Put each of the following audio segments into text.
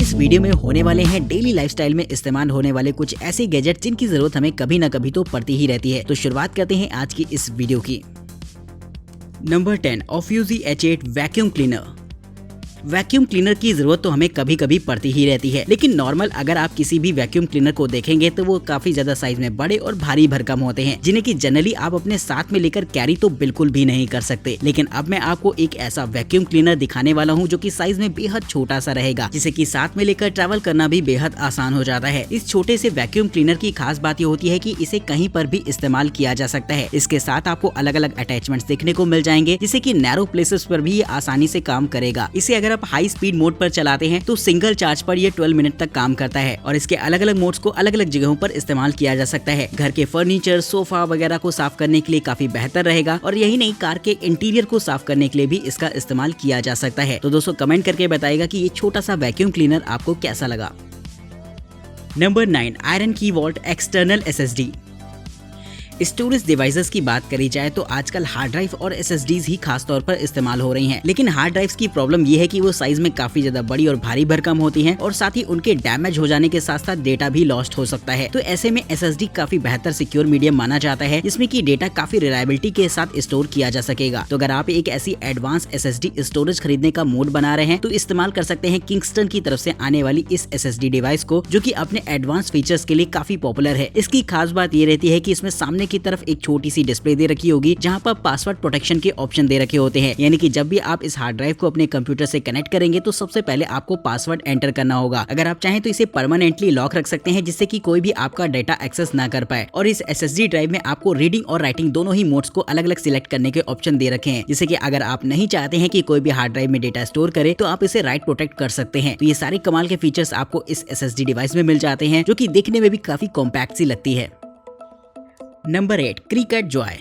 इस वीडियो में होने वाले हैं डेली लाइफस्टाइल में इस्तेमाल होने वाले कुछ ऐसे गैजेट जिनकी जरूरत हमें कभी न कभी तो पड़ती ही रहती है। तो शुरुआत करते हैं आज की इस वीडियो की। Number 10 ऑफ्यूजी H8 vacuum cleaner. Vacuum cleaner की जरूरत तो हमें कभी कभी पड़ती ही रहती है, लेकिन नॉर्मल अगर आप किसी भी वैक्यूम क्लीनर को देखेंगे तो वो काफी ज्यादा साइज में बड़े और भारी भरकम होते हैं, जिन्हें कि जनरली आप अपने साथ में लेकर कैरी तो बिल्कुल भी नहीं कर सकते। लेकिन अब मैं आपको एक ऐसा वैक्यूम क्लीनर दिखाने वाला हूँ जो कि साइज में बेहद छोटा सा रहेगा, जिसे कि साथ में लेकर ट्रैवल करना भी बेहद आसान हो जाता है। इस छोटे से वैक्यूम क्लीनर की खास बात ये होती है कि इसे कहीं पर भी इस्तेमाल किया जा सकता है। इसके साथ आपको अलग अलग अटैचमेंट्स देखने को मिल जाएंगे, जिससे कि नैरो प्लेसेस पर भी ये आसानी से काम करेगा। इसे अगर आप हाई स्पीड मोड पर चलाते हैं तो सिंगल चार्ज पर ये 12 मिनट तक काम करता है और इसके अलग अलग मोड्स को अलग अलग जगहों पर इस्तेमाल किया जा सकता है। घर के फर्नीचर, सोफा वगैरह को साफ करने के लिए काफी बेहतर रहेगा और यही नहीं, कार के इंटीरियर को साफ करने के लिए भी इसका इस्तेमाल किया जा सकता है। तो दोस्तों कमेंट करके बताइएगा कि ये छोटा सा वैक्यूम क्लीनर आपको कैसा लगा। Number 9 IronKey Vault external SSD। Storage devices की बात करी जाए तो आजकल हार्ड ड्राइव और SSDs ही खास तौर पर इस्तेमाल हो रही हैं। लेकिन हार्ड ड्राइव्स की प्रॉब्लम ये है कि वो साइज में काफी ज्यादा बड़ी और भारी भरकम होती हैं और साथ ही उनके डैमेज हो जाने के साथ साथ डेटा भी लॉस्ट हो सकता है। तो ऐसे में SSD काफी बेहतर सिक्योर मीडियम माना जाता है, जिसमें कि डेटा काफी रिलायबिलिटी के साथ स्टोर किया जा सकेगा। तो अगर आप एक ऐसी एडवांस SSD स्टोरेज खरीदने का मूड बना रहे हैं तो इस्तेमाल कर सकते हैं किंगस्टन की तरफ से आने वाली इस SSD डिवाइस को, जो कि अपने एडवांस फीचर्स के लिए काफी पॉपुलर है। इसकी खास बात ये रहती है कि इसमें सामने की तरफ एक छोटी सी डिस्प्ले दे रखी होगी, जहां पर पासवर्ड प्रोटेक्शन के ऑप्शन दे रखे होते हैं। यानी कि जब भी आप इस हार्ड ड्राइव को अपने कंप्यूटर से कनेक्ट करेंगे तो सबसे पहले आपको पासवर्ड एंटर करना होगा। अगर आप चाहें तो इसे परमानेंटली लॉक रख सकते हैं, जिससे कि कोई भी आपका डाटा एक्सेस ना कर पाए। और इस SSD ड्राइव में आपको रीडिंग और राइटिंग दोनों ही मोड्स को अलग अलग सिलेक्ट करने के ऑप्शन दे रखे हैं, जिससे कि अगर आप नहीं चाहते हैं कि कोई भी हार्ड ड्राइव में डेटा स्टोर करे तो आप इसे राइट प्रोटेक्ट कर सकते हैं। तो ये सारे कमाल के फीचर्स आपको इस SSD डिवाइस में मिल जाते हैं, जो कि देखने में भी काफी कॉम्पैक्ट सी लगती है। Number 8 cricket Joy.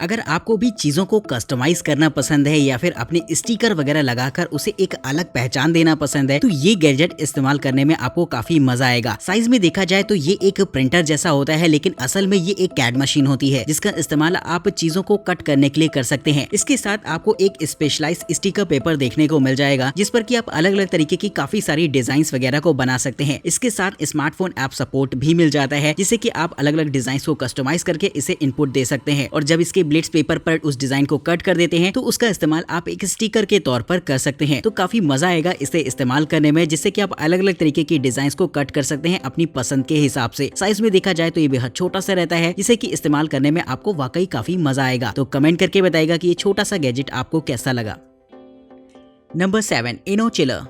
अगर आपको भी चीजों को कस्टमाइज करना पसंद है या फिर अपने स्टिकर वगैरह लगाकर उसे एक अलग पहचान देना पसंद है तो ये गैजेट इस्तेमाल करने में आपको काफी मजा आएगा। साइज में देखा जाए तो ये एक प्रिंटर जैसा होता है, लेकिन असल में ये एक कैड मशीन होती है, जिसका इस्तेमाल आप चीजों को कट करने के लिए कर सकते हैं। इसके साथ आपको एक स्पेशलाइज स्टिकर पेपर देखने को मिल जाएगा, जिस पर कि आप अलग अलग तरीके की काफी सारी डिजाइन वगैरह को बना सकते हैं। इसके साथ स्मार्टफोन ऐप सपोर्ट भी मिल जाता है, जिससे कि आप अलग अलग डिजाइन को कस्टमाइज करके इसे इनपुट दे सकते हैं और जब इसके ब्लेड्स पेपर पर उस डिजाइन को कट कर देते हैं तो उसका इस्तेमाल आप एक स्टिकर के तौर पर कर सकते हैं। तो काफी मजा आएगा इसे इस्तेमाल करने में, जिससे कि आप अलग अलग तरीके की डिजाइन्स को कट कर सकते हैं अपनी पसंद के हिसाब से। साइज में देखा जाए तो ये बेहद छोटा सा रहता है, जिसे कि इस्तेमाल करने में आपको वाकई काफी मजा आएगा। तो कमेंट करके बताइएगा कि ये छोटा सा गैजेट आपको कैसा लगा। नंबर 7 इनो चिलर।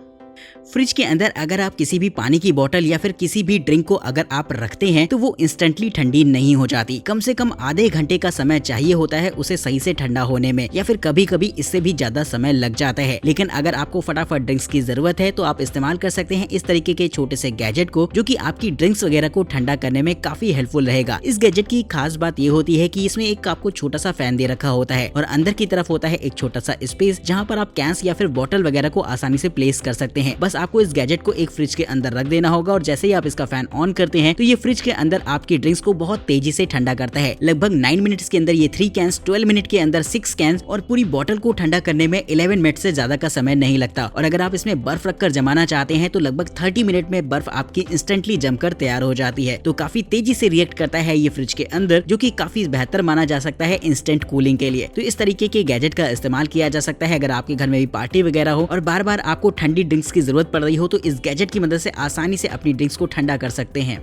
फ्रिज के अंदर अगर आप किसी भी पानी की बोतल या फिर किसी भी ड्रिंक को अगर आप रखते हैं तो वो इंस्टेंटली ठंडी नहीं हो जाती। कम से कम आधे घंटे का समय चाहिए होता है उसे सही से ठंडा होने में, या फिर कभी कभी इससे भी ज्यादा समय लग जाता है। लेकिन अगर आपको फटाफट ड्रिंक्स की जरूरत है तो आप इस्तेमाल कर सकते हैं इस तरीके के छोटे से गैजेट को, जो कि आपकी ड्रिंक्स वगैरह को ठंडा करने में काफी हेल्पफुल रहेगा। इस गैजेट की खास बात ये होती है कि इसमें एक आपको छोटा सा फैन दे रखा होता है और अंदर की तरफ होता है एक छोटा सा स्पेस, जहाँ पर आप कैंस या फिर बोतल वगैरह को आसानी से प्लेस कर सकते हैं। बस आपको इस गैजेट को एक फ्रिज के अंदर रख देना होगा और जैसे ही आप इसका फैन ऑन करते हैं तो ये फ्रिज के अंदर आपकी ड्रिंक्स को बहुत तेजी से ठंडा करता है। लगभग 9 मिनट्स के अंदर ये 3 कैंस, 12 मिनट के अंदर 6 कैंस और पूरी बोतल को ठंडा करने में 11 मिनट से ज्यादा का समय नहीं लगता। और अगर आप इसमें बर्फ रखकर जमाना चाहते हैं तो लगभग 30 मिनट में बर्फ आपकी इंस्टेंटली जमकर तैयार हो जाती है। तो काफी तेजी से रिएक्ट करता है ये फ्रिज के अंदर, जो कि काफी बेहतर माना जा सकता है इंस्टेंट कूलिंग के लिए। तो इस तरीके के गैजेट का इस्तेमाल किया जा सकता है अगर आपके घर में भी पार्टी वगैरह हो और बार बार आपको ठंडी ड्रिंक्स की जरूरत पड़ रही हो, तो इस गैजेट की मदद से आसानी से अपनी ड्रिंक्स को ठंडा कर सकते हैं।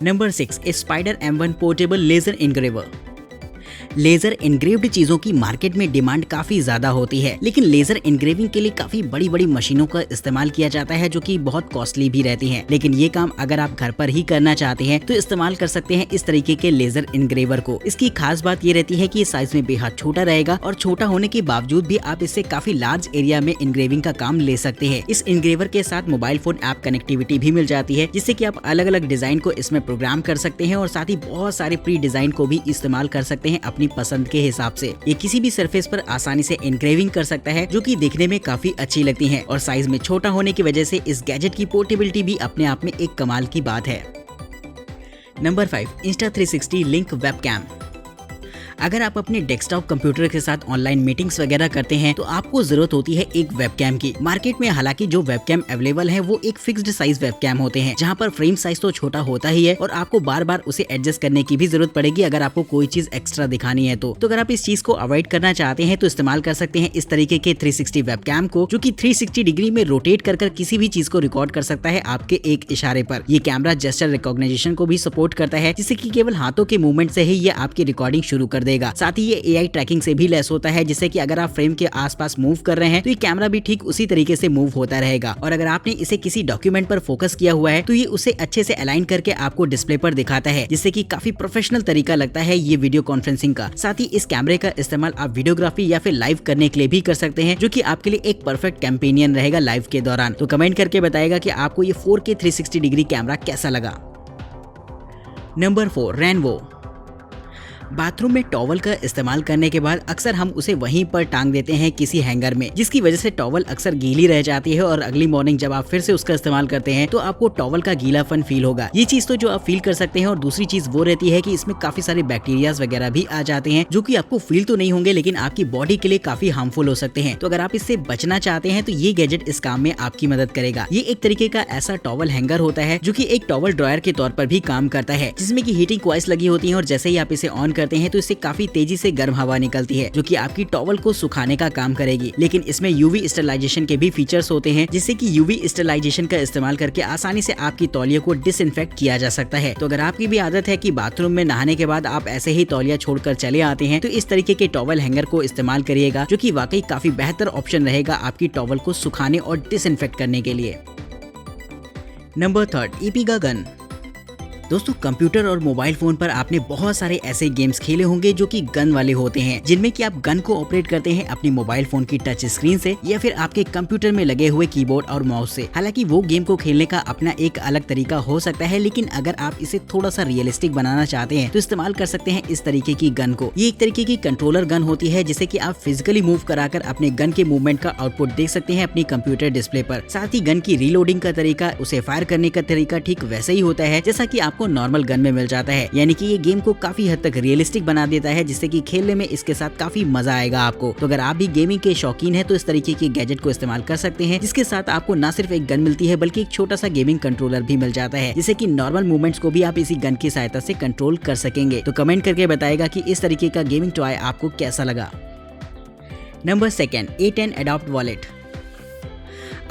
Number 6 spider M1 portable laser engraver. Laser engraved चीजों की मार्केट में डिमांड काफी ज्यादा होती है, लेकिन लेजर इनग्रेविंग के लिए काफी बड़ी बड़ी मशीनों का इस्तेमाल किया जाता है, जो कि बहुत कॉस्टली भी रहती हैं। लेकिन ये काम अगर आप घर पर ही करना चाहते हैं तो इस्तेमाल कर सकते हैं इस तरीके के लेजर इनग्रेवर को। इसकी खास बात ये रहती है कि साइज में बेहद छोटा रहेगा और छोटा होने के बावजूद भी आप इससे काफी लार्ज एरिया में इनग्रेविंग का काम ले सकते हैं। इस इनग्रेवर के साथ मोबाइल फोन ऐप कनेक्टिविटी भी मिल जाती है, जिससे कि आप अलग अलग डिजाइन को इसमें प्रोग्राम कर सकते हैं और साथ ही बहुत सारे प्री डिजाइन को भी इस्तेमाल कर सकते हैं अपनी पसंद के हिसाब से। ये किसी भी सरफेस पर आसानी से एनग्रेविंग कर सकता है, जो कि देखने में काफी अच्छी लगती है और साइज में छोटा होने की वजह से इस गैजेट की पोर्टेबिलिटी भी अपने आप में एक कमाल की बात है। नंबर 5 इंस्टा360 लिंक वेबकैम। अगर आप अपने डेस्कटॉप कंप्यूटर के साथ ऑनलाइन मीटिंग्स वगैरह करते हैं तो आपको जरूरत होती है एक वेबकैम की। मार्केट में हालांकि जो वेबकैम अवेलेबल है वो एक फिक्स्ड साइज वेबकैम होते हैं, जहां पर फ्रेम साइज तो छोटा होता ही है और आपको बार बार उसे एडजस्ट करने की भी जरूरत पड़ेगी अगर आपको कोई चीज एक्स्ट्रा दिखानी है तो अगर आप इस चीज को अवॉइड करना चाहते हैं तो इस्तेमाल कर सकते हैं इस तरीके के 360 वेबकैम को, जो कि 360 डिग्री में रोटेट कर किसी भी चीज को रिकॉर्ड कर सकता है आपके एक इशारे पर। ये कैमरा जेस्चर रिकॉग्निशन को भी सपोर्ट करता है, जिससे कि केवल हाथों के मूवमेंट से ही ये आपकी रिकॉर्डिंग शुरू कर देगा। साथ ही ये AI ट्रैकिंग से भी लैस होता है, जिससे कि अगर आप फ्रेम के आसपास मूव कर रहे हैं तो ये कैमरा भी ठीक उसी तरीके से मूव होता रहेगा। और अगर आपने इसे किसी डॉक्यूमेंट पर फोकस किया हुआ है तो ये उसे अच्छे से अलाइन करके आपको डिस्प्ले पर दिखाता है, जिससे कि काफी प्रोफेशनल तरीका लगता है ये वीडियो कॉन्फ्रेंसिंग का। साथ ही इस कैमरे का इस्तेमाल आप वीडियोग्राफी या फिर लाइव करने के लिए भी कर सकते हैं, जो कि आपके लिए एक परफेक्ट कैंपेनियन रहेगा लाइव के दौरान। तो कमेंट करके बताएगा कि आपको ये 4K 360 डिग्री कैमरा कैसा लगा। Number 4, rainbow. बाथरूम में टॉवल का इस्तेमाल करने के बाद अक्सर हम उसे वहीं पर टांग देते हैं किसी हैंगर में, जिसकी वजह से टॉवल अक्सर गीली रह जाती है और अगली मॉर्निंग जब आप फिर से उसका इस्तेमाल करते हैं तो आपको टॉवल का गीलापन फील होगा। ये चीज तो जो आप फील कर सकते हैं, और दूसरी चीज वो रहती है कि इसमें काफी सारे बैक्टीरियाज वगैरह भी आ जाते हैं, जो कि आपको फील तो नहीं होंगे लेकिन आपकी बॉडी के लिए काफी हार्मफुल हो सकते हैं। तो अगर आप इससे बचना चाहते हैं तो ये गैजेट इस काम में आपकी मदद करेगा। ये एक तरीके का ऐसा टॉवल हैंगर होता है जो कि एक टॉवल ड्रॉयर के तौर पर भी काम करता है, जिसमें की हीटिंग कॉइल्स लगी होती है और जैसे ही आप इसे ऑन करते हैं तो इससे काफी तेजी से गर्म हवा निकलती है, जो कि आपकी टॉवल को सुखाने का काम करेगी। लेकिन इसमें यूवी स्टरलाइजेशन के भी फीचर्स होते हैं, जिससे कि यूवी स्टरलाइजेशन का इस्तेमाल करके आसानी से आपकी तौलिया को डिसइंफेक्ट किया जा सकता है। तो अगर आपकी भी आदत है कि बाथरूम में नहाने के बाद आप ऐसे ही तौलिया छोड़कर चले आते हैं तो इस तरीके के टॉवल हैंगर को इस्तेमाल करिएगा, जो कि वाकई काफी बेहतर ऑप्शन रहेगा आपकी टॉवल को सुखाने और डिसइंफेक्ट करने के लिए। नंबर 3, ईपीगा गन। दोस्तों, कंप्यूटर और मोबाइल फोन पर आपने बहुत सारे ऐसे गेम्स खेले होंगे जो कि गन वाले होते हैं, जिनमें कि आप गन को ऑपरेट करते हैं अपनी मोबाइल फोन की टच स्क्रीन से या फिर आपके कंप्यूटर में लगे हुए कीबोर्ड और माउस से। हालांकि वो गेम को खेलने का अपना एक अलग तरीका हो सकता है, लेकिन अगर आप इसे थोड़ा सा रियलिस्टिक बनाना चाहते हैं तो इस्तेमाल कर सकते हैं इस तरीके की गन को। ये एक तरीके की कंट्रोलर गन होती है, जिसे कि आप फिजिकली मूव कराकर अपने गन के मूवमेंट का आउटपुट देख सकते हैं अपनी कंप्यूटर डिस्प्ले पर। साथ ही गन की रीलोडिंग का तरीका, उसे फायर करने का तरीका ठीक वैसे ही होता है जैसा कि आपको नॉर्मल गन में मिल जाता है। यानी कि ये गेम को काफी हद तक रियलिस्टिक बना देता है, जिससे कि खेलने में इसके साथ काफी मजा आएगा आपको। तो अगर आप भी गेमिंग के शौकीन हैं तो इस तरीके के गैजेट को इस्तेमाल कर सकते हैं, जिसके साथ आपको न सिर्फ एक गन मिलती है बल्कि एक छोटा सा गेमिंग कंट्रोलर भी मिल जाता है, जिससे कि नॉर्मल मूवमेंट्स को भी आप इसी गन की सहायता से कंट्रोल कर सकेंगे। तो कमेंट करके बताएगा कि इस तरीके का गेमिंग टॉय आपको कैसा लगा। Number 2, A10 adopt wallet.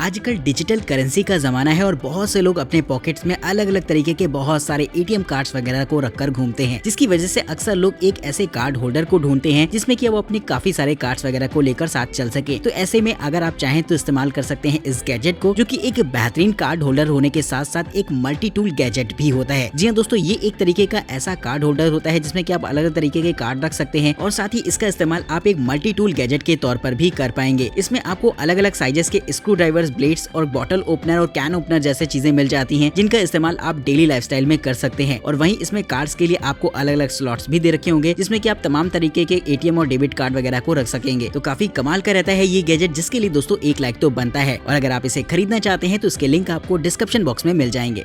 आजकल डिजिटल करेंसी का जमाना है और बहुत से लोग अपने पॉकेट्स में अलग अलग तरीके के बहुत सारे ATM कार्ड्स वगैरह को रखकर घूमते हैं, जिसकी वजह से अक्सर लोग एक ऐसे कार्ड होल्डर को ढूंढते हैं जिसमें कि वो अपने काफी सारे कार्ड्स वगैरह को लेकर साथ चल सके। तो ऐसे में अगर आप चाहें तो इस्तेमाल कर सकते हैं इस गैजेट को, जो कि एक बेहतरीन कार्ड होल्डर होने के साथ साथ एक मल्टी टूल गैजेट भी होता है। जी हाँ दोस्तों, ये एक तरीके का ऐसा कार्ड होल्डर होता है जिसमें कि आप अलग अलग तरीके के कार्ड रख सकते हैं और साथ ही इसका इस्तेमाल आप एक मल्टी टूल गैजेट के तौर पर भी कर पाएंगे। इसमें आपको अलग अलग साइजेस के स्क्रू ड्राइवर्स, ब्लेड्स और बॉटल ओपनर और कैन ओपनर जैसे चीजें मिल जाती हैं, जिनका इस्तेमाल आप डेली लाइफस्टाइल में कर सकते हैं। और वहीं इसमें कार्ड्स के लिए आपको अलग अलग स्लॉट्स भी दे रखे होंगे, जिसमें कि आप तमाम तरीके के ATM और डेबिट कार्ड वगैरह को रख सकेंगे। तो काफी कमाल का रहता है ये गैजेट, जिसके लिए दोस्तों 1 लाइक तो बनता है। और अगर आप इसे खरीदना चाहते हैं तो इसके लिंक आपको डिस्क्रिप्शन बॉक्स में मिल जाएंगे।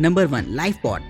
Number 1, life pod.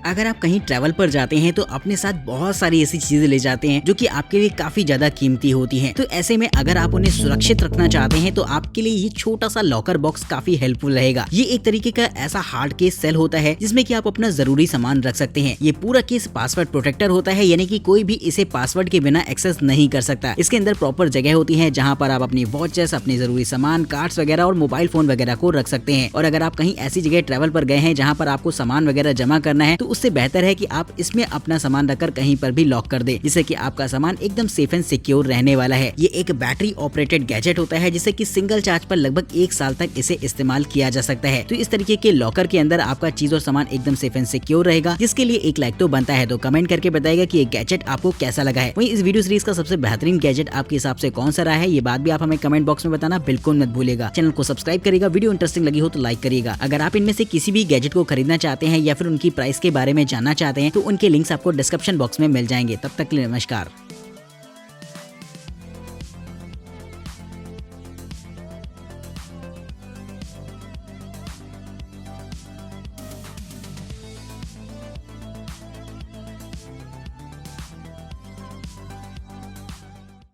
अगर आप कहीं ट्रैवल पर जाते हैं तो अपने साथ बहुत सारी ऐसी चीजें ले जाते हैं जो कि आपके लिए काफी ज्यादा कीमती होती हैं। तो ऐसे में अगर आप उन्हें सुरक्षित रखना चाहते हैं तो आपके लिए ये छोटा सा लॉकर बॉक्स काफी हेल्पफुल रहेगा। ये एक तरीके का ऐसा हार्ड केस सेल होता है जिसमें कि आप अपना जरूरी सामान रख सकते हैं। ये पूरा केस पासवर्ड प्रोटेक्टर होता है, यानी कि कोई भी इसे पासवर्ड के बिना एक्सेस नहीं कर सकता। इसके अंदर प्रॉपर जगह होती है जहाँ पर आप अपनी वॉचेस, अपने जरूरी सामान, कार्ड्स वगैरह और मोबाइल फोन वगैरह को रख सकते हैं। और अगर आप कहीं ऐसी जगह ट्रैवल पर गए हैं जहाँ पर आपको सामान वगैरह जमा करना है तो उससे बेहतर है कि आप इसमें अपना सामान रखकर कहीं पर भी लॉक कर दे, जिससे कि आपका सामान एकदम सेफ एंड सिक्योर रहने वाला है। ये एक बैटरी ऑपरेटेड गैजेट होता है, जिससे कि सिंगल चार्ज पर लगभग 1 साल तक इसे इस्तेमाल किया जा सकता है। तो इस तरीके के लॉकर के अंदर आपका चीज और सामान एकदम सेफ एंड सिक्योर रहेगा, जिसके लिए 1 लाइक तो बनता है। तो कमेंट करके बताएगा कि ये गैजेट आपको कैसा लगा है। वहीं इस वीडियो सीरीज का सबसे बेहतरीन गैजेट आपके हिसाब से कौन सा रहा है, ये बात भी आप हमें कमेंट बॉक्स में बताना बिल्कुल मत भूलेगा। चैनल को सब्सक्राइब करिएगा, वीडियो इंटरेस्टिंग लगी हो तो लाइक करिएगा। अगर आप इनमें से किसी भी गैजेट को खरीदना चाहते हैं या फिर उनकी प्राइस के बारे में जानना चाहते हैं तो उनके लिंक्स आपको डिस्क्रिप्शन बॉक्स में मिल जाएंगे। तब तक के लिए नमस्कार।